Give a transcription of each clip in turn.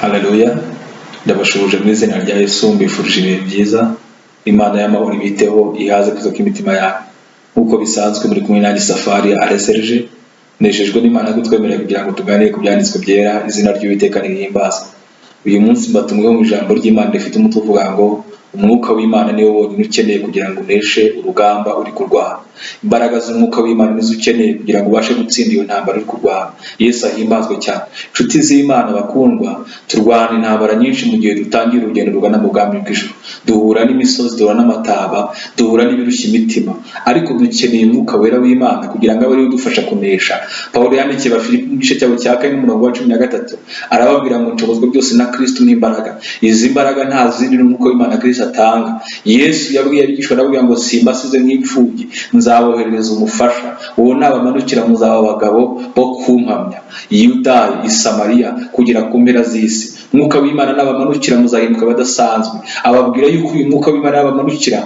Haleluya. Ndabashubuje mu izina rya Yesu, mbifurije ibihe byiza. Imana y'amahoro ibiteho, ihaze kuza kw'imitima yanyu. Nk'uko bisanzwe muri kumwe nanjye Safari Serge, nejejwe n'Imana yo kutwemerera kugira ngo tuganire ku byanditswe byera, izina ry'Uwiteka rihimbazwe. Uyu munsi mbatumweho mu ijambo ry'Imana rifite umutwe uvuga ngo umwuka w'Imana niwo wonyine ukeneye kugira ngo uneshe urugamba uri kurwana. Imbaraga z'umwuka w'Imana nizo ukeneye kugira ngo ubashe gutsinda iyo ntambara uri kurwana. Yesu ahimbazwe cyane. Inshuti z'Imana bakundwa, turwana intambara nyinshi mu gihe dutangira urugendo rugana mu bwami bw'ijuru. Duhura n'imisozi, duhura n'amataba, duhura n'ibirushya imitima, ariko dukeneye umwuka wera w'Imana kugira ngo abe ariwe udufasha kunesha. Pawulo yandikiye Abafilipi mu gice cyabo cya 4 n'umurongo wa 13, arababwira ngo nshobozwa byose na Kristo n'imbaraga. Izi mbaraga nta zindi n'umwuka w'Imana Kristo atanga. Yesu yabwiye abigishwa arababwira ngo simbasize nk'imfubyi, nzaboherereza umufasha, uwo nabamanukira muzaba abagabo bo kumpamya i Yudaya, i Samariya, kugera ku mpera z'isi. Umwuka w'Imana nabamanukira muzahinduka badasanzwe. Ababwira yuko uyu mwuka w'Imana nabamanukira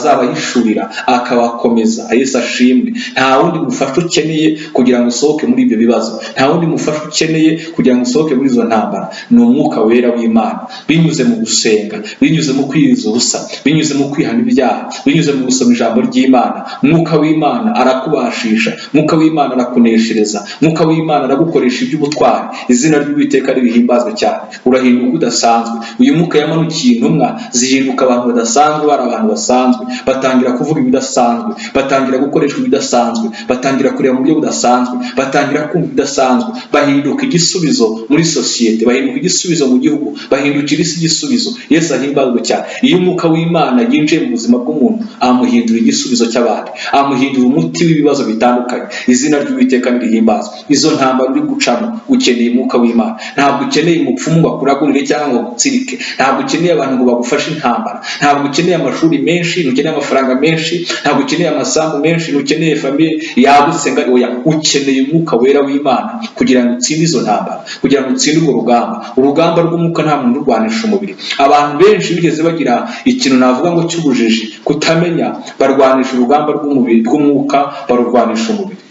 azabahishurira akabakomeza. Yesu ashimwe. Nta wundi mufasha ukeneye kugira ngo usohoke muri ibyo bibazo, nta wundi mufasha ukeneye kugira ngo usohoke muri izo ntambara. Ni umwuka wera w'Imana, binyuze mu gusenga, binyuze mu kwiyiriza ubusa, binyuze mu kwihana ibyaha, binyuze mu gusoma ijambo ry'Imana. Umwuka w'Imana arakubashisha, umwuka w'Imana arakuneshereza, umwuka w'Imana aragukoresha iby'ubutwari. Izina ry'Uwiteka rihimbazwe cyane. Urahinduka udasanzwe. Uyu mwuka yamanukiye intumwa zihinduka abantu badasanzwe, bari abantu basanzwe, batangira kuvuga ibidasanzwe, batangira gukoreshwa ibidasanzwe, batangira kureba mu buryo budasanzwe, batangira kumva ibidasanzwe, bahinduka igisubizo muri sosiyete, bahinduka igisubizo mu gihugu, bahindukira isi igisubizo. Yesu ahimbazwe cyane. Iyo umwuka w'Imana yinjiye mu buzima bw'umuntu, amuhindura igisubizo cy'abandi, amuhindura umuti w'ibibazo bitandukanye. Izina ry'Uwiteka rihimbazwe. Izo ntambara uri gucamo ukeneye umwuka w'Imana. Ntabwo ukeneye umupfumu bakuragurire cyangwa ngo gutsirike, ntabwo ukeneye abantu ngo bagufashe intambara, ntabwo ukeneye amashuri menshi, ntukeneye amafaranga menshi, ntabwo ukeneye amasambu menshi, ntukeneye famiye yagutse ngari. Oya, ukeneye umwuka wera w'Imana kugira ngo utsinde izo ntambara, kugira ngo utsinde urwo rugamba. Urugamba rw'umwuka nta muntu urwanisha umubiri. Abantu benshi bigeze bagira ikintu navuga ngo cy'ubujiji, kutamenya, barwanisha urugamba rw'umubiri, rw'umwuka barurwanisha umubiri.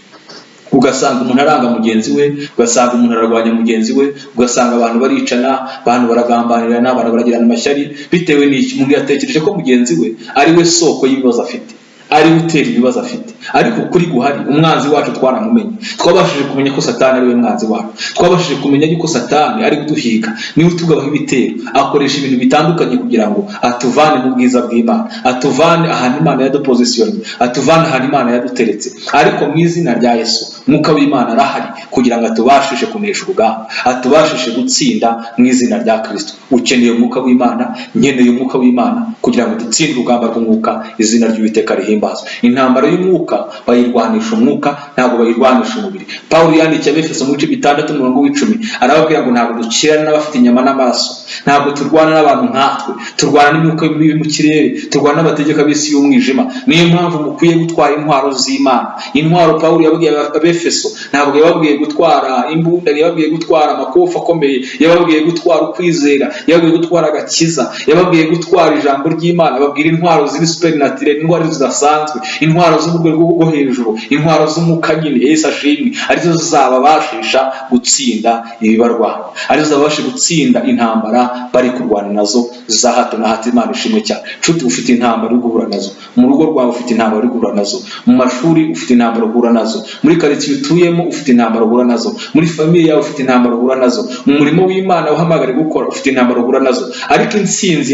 Ugasanga umuntu aranga mugenzi we, ugasanga umuntu ararwanya mugenzi we, ugasanga abantu baricana, abantu baragambanirana, abantu baragirana amashyari bitewe n'iki? Umuntu yatekereje ko mugenzi we ari we soko y'ibibazo afite, ari utera ibibazo afite. Ariko kuri guhari umwanzi wacu twaramumenye. Twabashije kumenya ko Satani ari we mwanzi wacu. Twabashije kumenya yuko Satani ari guduhiga, niwe utugabaho ibitero, akoresha ibintu bitandukanye kugira ngo atuvane mu bwiza bw'Imana, atuvane ahantu Imana yadupositionnye, atuvane ahantu Imana yaduteretse. Ariko mu izina rya Yesu, umwuka w'Imana arahari kugira ngo atubashishe kunesha urugamba, atubashishe gutsinda mu izina rya Kristo. Ukeneye umwuka w'Imana, nkeneye umwuka w'Imana kugira ngo dutsinde urugamba rw'umwuka. Izina ry'Uwiteka rihimbazwe. Intambara y'umwuka bayirwanisha umwuka, ntabwo bayirwanisha umubiri. Pawulo yandikiye Abefeso mu gice 6 n'umurongo w'10, arababwira ngo ntabwo dukirana n'abafite inyama n'amaraso, ntabwo turwana n'abantu nkatwe, turwana n'imyuka mibi mu kirere, turwana n'abategeka b'isi y'umwijima. Niyo mpamvu mukwiye gutwara intwaro z'Imana. Intwaro Pawulo yabwiye Abefeso, ntabwo yababwiye gutwara imbunda, yababwiye gutwara amakofa akomeye, yababwiye gutwara ukwizera, yababwiye gutwara agakiza, yababwiye gutwara ijambo ry'Imana. Babwira intwaro ziri supernatural, intwaro zidasanzwe, intwaro z'urwego rwo hejuru, intwaro z'umwuka nyine. Yesu ashimwe. Arizo zizababashisha gutsinda ibibarwanya, arizo zizabasha gutsinda intambara bari kurwana nazo za hato na hato. Imana ishimwe cyane. Nshuti, ufite intambara uri guhura nazo, mu rugo rwawe ufite intambara uri guhura nazo, mu mashuri ufite intambara uhura nazo, muri karitsiye utuyemo ufite intambara uhura nazo, muri famiye yawe ufite intambara uhura nazo, mu murimo w'Imana uhamagara gukora ufite intambara uhura nazo. Ariko intsinzi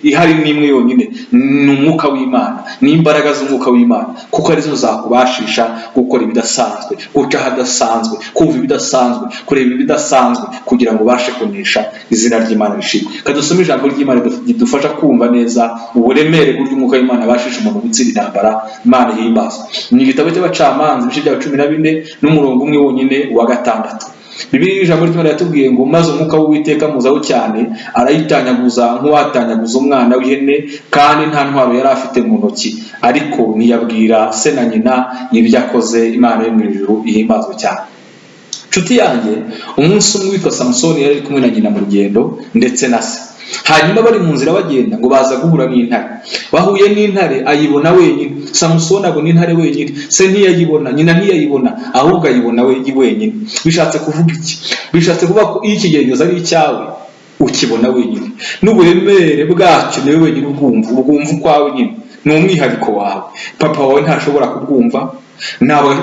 ihari n'imwe yonyine, ni umwuka w'Imana, ni imbaraga z'umwuka w'Imana, kuko arizo zakubashisha gukora ibidasanzwe, guca ahadasanzwe, kumva ibidasanzwe, kureba ibidasanzwe, kugira ngo ubashe kunesha. Izina ry'Imana rishimwe. Kadusome ijambo ry'Imana ridufasha kumva neza uburemere bw'umwuka w'Imana abashisha umuntu gutsinda intambara. Imana ihimbazwe. Ni igitabo cy'Abacamanza ibice bya 14 n'umurongo umwe wonyine wa 6. Bibiliya ijambo ry'Imana yatubwiye ngo maze umwuka w'Uwiteka muzaho cyane, arayitanyaguza nk'uwatanyaguza umwana w'ihene, kandi nta ntwaro yari afite mu ntoki, ariko ntiyabwira se na nyina ibyo akoze. Imana yo mu ijuru ihimbazwe cyane. Nshuti yanjye, umunsi umwe witwa Samusoni yari kumwe na nyina mu rugendo ndetse na se. hanyuma bari mu nzira bagenda ngo baza guhura n'intare. Bahuye n'intare ayibona wenyine. Samusoni abona intare wenyine, se ntiyayibona, nyina ntiyayibona, ahubwo ayibona wenyine. Bishatse kuvuga iki? Bishatse kuvuga ko iyo ikigeragezo ari icyawe, ukibona wenyine, n'uburemere bwacyo niwe wenyine ubwumva ukwawe nyine, ni umwihariko wawe. Papa wawe ntashobora kubwumva,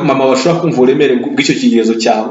mama bashobora kumva uburemere bw'icyo kigerezo cyawe,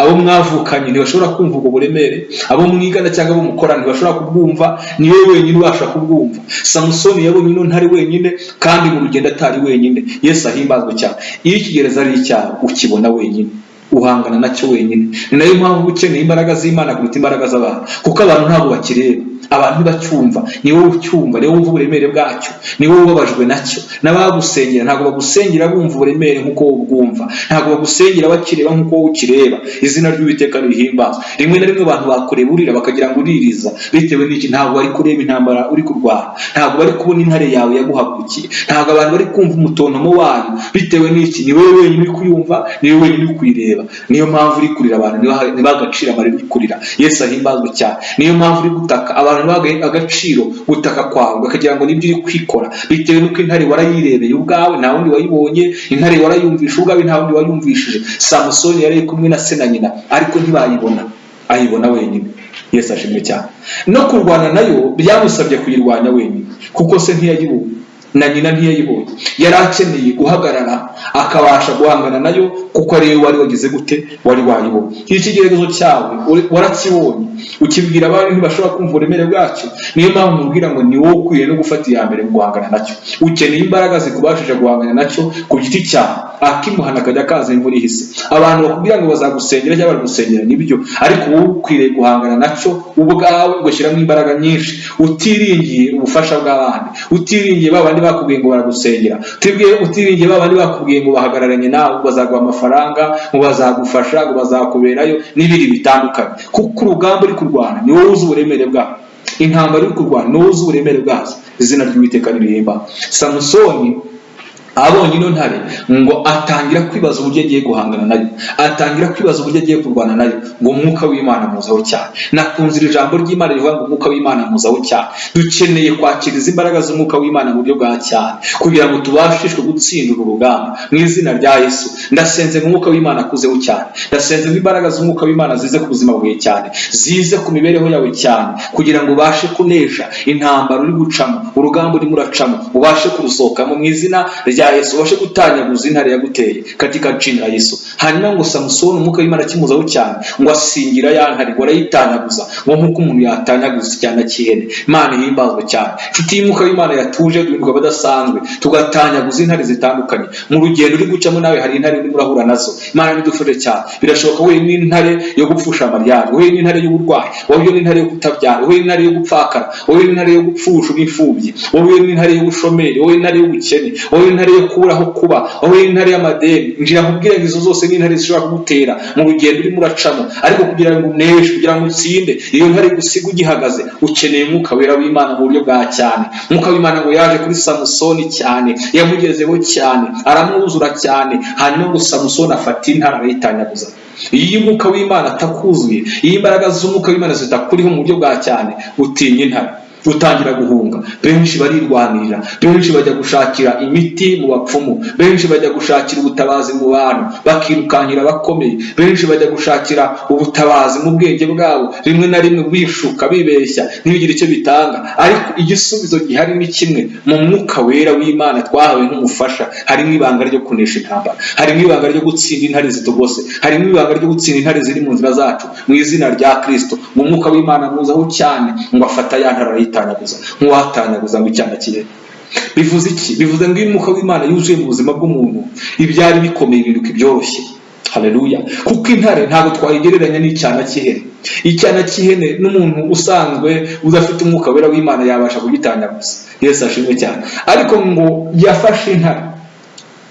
abo mwavukanye ntibashobora kumva ubwo buremere, abo mwigana cyangwa abo mukorana ntibashobora kubwumva, ni wowe wenyine ubasha kubwumva. Samusoni yabonye ino ntare wenyine, kandi mu rugendo atari wenyine. Yesu ahimbazwe cyane. Iyo ikigerezo ari icyawe ukibona wenyine, uhangana nacyo wenyine. Ni nayo mpamvu ukeneye imbaraga z'Imana kuruta imbaraga z'abantu, kuko abantu ntabwo bakireba, abantu bacyumva. Ni wowe ucyumva, ni wowe wumva uburemere bwacyo, ni wowe ubabajwe nacyo. N'abagusengera ntabwo bagusengera bumva uburemere nk'uko wowe ubwumva, ntabwo bagusengera bakireba nk'uko wowe ukireba. Izina ry'Uwiteka rihimbazwe. Rimwe na rimwe abantu bakureba urira bakagira ngo uririza, bitewe n'iki? Ntabwo bari kureba intambara uri kurwana, ntabwo bari kubona intare yawe yaguhagurukiye, ntabwo abantu bari kumva umutontomo wayo, bitewe n'iki? Ni wowe wenyine uri kuyumva, ni wowe wenyine uri kuyireba. Niyo mpamvu uri kurira abantu ntibagacira amarira uri kurira. Yesu ahimbazwe cyane. Niyo mpamvu uri gutaka abantu ntibagahe agaciro gutaka kwawe, bakagira ngo nibyo uri kwikora, bitewe n'uko intare warayirebeye ubwawe, nta wundi wayibonye. Intare warayumvisha ubwawe, nta wundi wayumvishije. Samusoni yari kumwe na se na nyina, ariko ntibayibona, ayibona wenyine. Yesu ashimwe cyane. No kurwana nayo byamusabye kuyirwanya wenyine, kuko se ntiyayibonye na nyina ntiyayibonye. Yari akeneye guhagarara akabasha guhangana nayo, kuko ari we wari wagize gute? Wari wayibonye. Ikigeregezo cyawe warakibonye, ukibwira abantu ntibashobora kumva uburemere bwacyo. Niyo mpamvu mubwira ngo ni wowe ukwiye no gufata iya mbere mu guhangana nacyo. Ukeneye imbaraga zikubashije guhangana nacyo ku giti cyawe. Akimuhana akajya kaza imvura ihise. Abantu bakubwira ngo bazagusengera cyangwa baragusengera nibyo, ariko wowe ukwiriye guhangana nacyo ubwawe, ugashyiramo imbaraga nyinshi, utiringiye ubufasha bw'abandi, utiringiye babandi bakubwiye ngo baragusengera, utiringiye babandi bakubwiye ngo bahagararanye nawe, bazaguha amafaranga, ngo bazagufasha, ngo bazakuberayo n'ibindi bitandukanye. Kuko urugamba uri kurwana ni wowe uzi uburemere bwawe, intambara uri kurwana ni wowe uzi uburemere bwazo. Izina ry'Uwiteka ririhimbazwe. Samusoni abonye ino ntare ngo atangira kwibaza uburyo agiye guhangana nayo, atangira kwibaza uburyo agiye kurwana nayo, ngo umwuka w'Imana muzaho cyane. Nakunze iri jambo ry'Imana rivuga ngo umwuka w'Imana muzaho cyane. Dukeneye kwakiriza imbaraga z'umwuka w'Imana mu buryo bwa cyane, kugira ngo tubashishwe gutsinda uru rugamba mu izina rya Yesu. Ndasenze ngo umwuka w'Imana akuzeho cyane, ndasenze ngo imbaraga z'umwuka w'Imana zize ku buzima bwawe cyane, zize ku mibereho yawe cyane, kugira ngo ubashe kunesha intambara uri gucamo, urugamba urimo uracamo, ubashe kurusohokamo mu izina rya Yesu. Ubashe gutanyaguza intare yaguteye katika jina la Yesu. Hanyuma ngo Samusoni umwuka w'Imana kimuzaho cyane, ngo asingira ya ntare, ngo arayitanyaguza, ngo nk'uko umuntu yatanyaguza icyana cy'ihene. Imana ihimbazwe cyane. Nshuti y'umwuka w'Imana yatuje duhinduka badasanzwe, tugatanyaguza intare zitandukanye. Mu rugendo uri gucamo nawe hari intare urimo urahura nazo. Imana bidufashe cyane. Birashoboka wowe n'intare yo gupfusha amaryango, wowe n'intare y'uburwayi, wowe n'intare yo kutabyara, wowe n'intare yo gupfakara, wowe n'intare yo gupfusha n'imfubyi, wowe n'intare y'ubushomeri, wowe n'intare y'ubukene, wowe n'intare yo kuburaho kuba, wowe n'intare y'amadeni. Njira nkubwira ngo izo zose n'intare zishobora kugutera mu rugendo urimo uracamo, ariko kugira ngo uneshe, kugira ngo utsinde, iyo ntare gusiga ugihagaze, ukeneye umwuka wera w'Imana mu buryo bwa cyane. Umwuka w'Imana ngo yaje kuri Samusoni cyane, yamugezeho cyane, aramwuzura cyane. Hanyuma ngo Samusoni afata intare arayitanyaguza. Iyo umwuka w'Imana atakuzuye, iyo imbaraga z'umwuka w'Imana zitakuriho mu buryo bwa cyane, utinya intare, utangira guhunga. Benshi barirwanirira, benshi bajya gushakira imiti mu bapfumu, benshi bajya gushakira ubutabazi mu bantu, bakirukankira bakomeye. Benshi bajya gushakira ubutabazi mu bwenge bwabo, rimwe na rimwe bishuka, bibeshya, ntibigire icyo bitanga. Ariko igisubizo gihari ni kimwe: mu mwuka wera w'Imana twahawe nk'umufasha harimo ibanga ryo kunesha intambara, harimo ibanga ryo gutsinda intare zitugose, harimo ibanga ryo gutsinda intare ziri mu nzira zacu mu izina rya Kristo. Mu mwuka w'Imana muzaho cyane, ngo afata ya ntare arayitanyaguza, nk'uwatanyaguza ngo icyana cy'ihene. Bivuze iki? Bivuze ngo iyo umwuka w'Imana yuzuye mu buzima bw'umuntu, ibyari bikomeye bihinduka ibyoroshye. Haleluya. Kuko intare ntabwo twayigereranya n'icyana cy'ihene. Icyana cy'ihene n'umuntu usanzwe udafite umwuka wera w'Imana yabasha kugitanyaguza. Yesu ashimwe cyane. Ariko ngo yafashe intare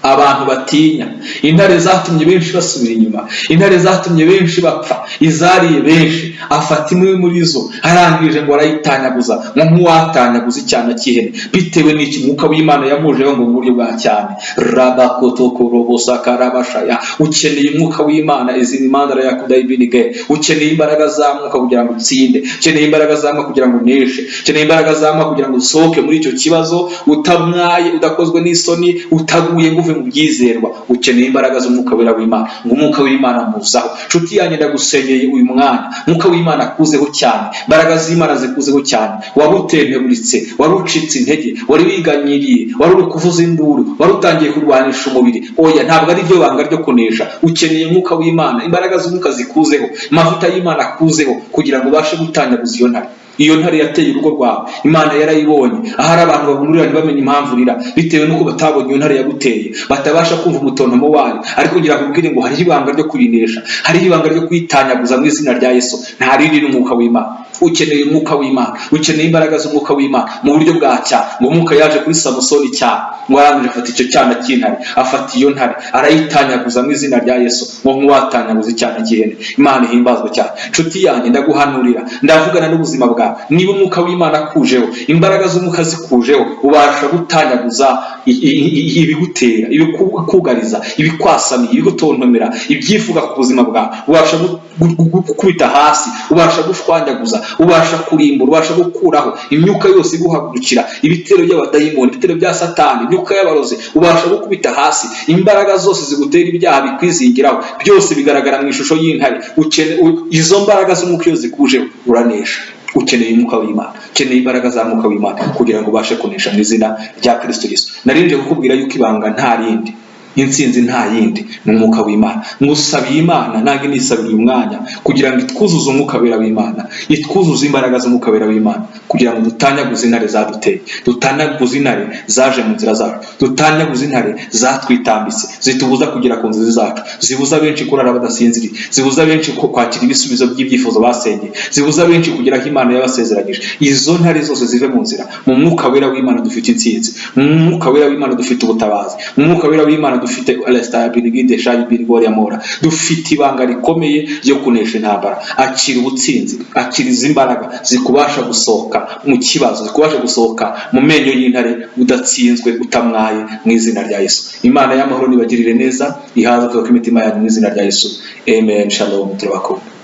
abantu batinya. Intare zatumye benshi basubira inyuma, intare zatumye benshi bapfa, izariye benshi. Afata imwe muri zo, arangije ngo arayitanyaguza, nk'uwatanyaguza icyana cy'ihene. Bitewe n'iki? Umwuka w'Imana yamujeho ngo mu buryo bwa cyane. Rabakotokorobosakarabashaya. Ukeneye umwuka w'Imana, izi mandara ya kudayibinige. Ukeneye imbaraga za mwuka kugira ngo utsinde, ukeneye imbaraga za mwuka kugira ngo uneshe, ukeneye imbaraga za mwuka kugira ngo usohoke muri icyo kibazo utamwaye, udakozwe n'isoni, utaguye ngo uve mu byizerwa ukeneye imbaraga z'umwuka wera w'Imana, ngo umwuka w'Imana muzaho. Nshuti yanjye ndagusenyeye uyu mwanya, umwuka w'Imana akuzeho cyane, imbaraga z'Imana zikuzeho cyane. Wari utenteburitse, wari ucitse intege, wari wiganyiriye, wari uri kuvuza induru, wari utangiye kurwanisha umubiri. Oya, ntabwo ari ryo banga ryo kunesha. Ukeneye umwuka w'Imana, imbaraga z'umwuka zikuzeho, amavuta y'Imana akuzeho, kugira ngo ubashe gutanyaguza iyo ntare. Iyo ntare yateye urugo rwawe, Imana yarayibonye. Ahari abantu bahumurira ntibamenye impamvu urira, bitewe nuko batabonye iyo ntare yaguteye, batabasha kumva umutontomo wayo. Ariko ngira nkubwire ngo hariho ibanga ryo kuyinesha, hariho ibanga ryo kwitanyaguza mu izina rya Yesu. Nta rindi n'umwuka w'Imana. Ukeneye umwuka w'Imana, ukeneye imbaraga z'umwuka w'Imana mu buryo bwa cyane. Ngo umwuka yaje kuri Samusoni cyane, ngo arangije afata icyo cyana cy'intare, afata iyo ntare arayitanyaguza mu izina rya Yesu. Ngo nk'uwatanyaguza icyana cy'ihene. Imana ihimbazwe cyane. Nshuti yanjye ndaguhanurira, ndavugana n'ubuzima bwawe. Niba umwuka w'Imana akujeho, imbaraga z'umwuka zikujeho, ubasha gutanyaguza ibigutera, ibikugariza, ibikwasamiye, ibigutontomera, ibyifuza ku buzima bwawe. Ubasha gukubita hasi, ubasha gushwanyaguza, ubasha kurimbura, ubasha gukuraho imyuka yose iguhagurukira, ibitero by'abadayimoni, ibitero bya Satani, imyuka y'abarozi, ubasha gukubita hasi. Imbaraga zose zigutera ibyaha bikwizingiraho, byose bigaragara mu ishusho y'intare. Izo mbaraga z'umwuka iyo zikujeho uranesha. Ukeneye umwuka w'Imana, ukeneye imbaraga za mwuka w'Imana kugira ngo ubashe kunesha mu izina rya Kristo Yesu. Narinje kukubwira yuko ibanga nta rindi, intsinzi nta yindi, ni umwuka w'Imana. Ngusabiye Imana nange nisabira uyu mwanya kugira ngo itwuzuze umwuka wera w'Imana, itwuzuze imbaraga z'umwuka wera w'Imana, kugira ngo dutanyaguze intare zaduteye, dutanyaguze intare zaje mu nzira zacu, dutanyaguze intare zatwitambitse, zitubuza kugera ku nzozi zacu, zibuza benshi kurara badasinziriye, zibuza benshi kwakira ibisubizo by'ibyifuzo basengeye, zibuza benshi kugera aho Imana yabasezeranyije. Izo ntare zose zive mu nzira. Mu mwuka wera w'Imana dufite intsinzi, mu mwuka wera w'Imana dufite ubutabazi, mu mwuka wera w'Imana dufite alestabirigide shayi birigori amora, dufite ibanga rikomeye ryo kunesha intambara. Akira ubutsinzi, akira izi imbaraga zikubasha gusohoka mu kibazo, zikubasha gusohoka mu menyo y'intare udatsinzwe, utamwaye, mu izina rya Yesu. Imana y'amahoro nibagirire neza, ihaza kuko imitima yanyu mu izina rya Yesu. Amen. Shalom. Turabakunda.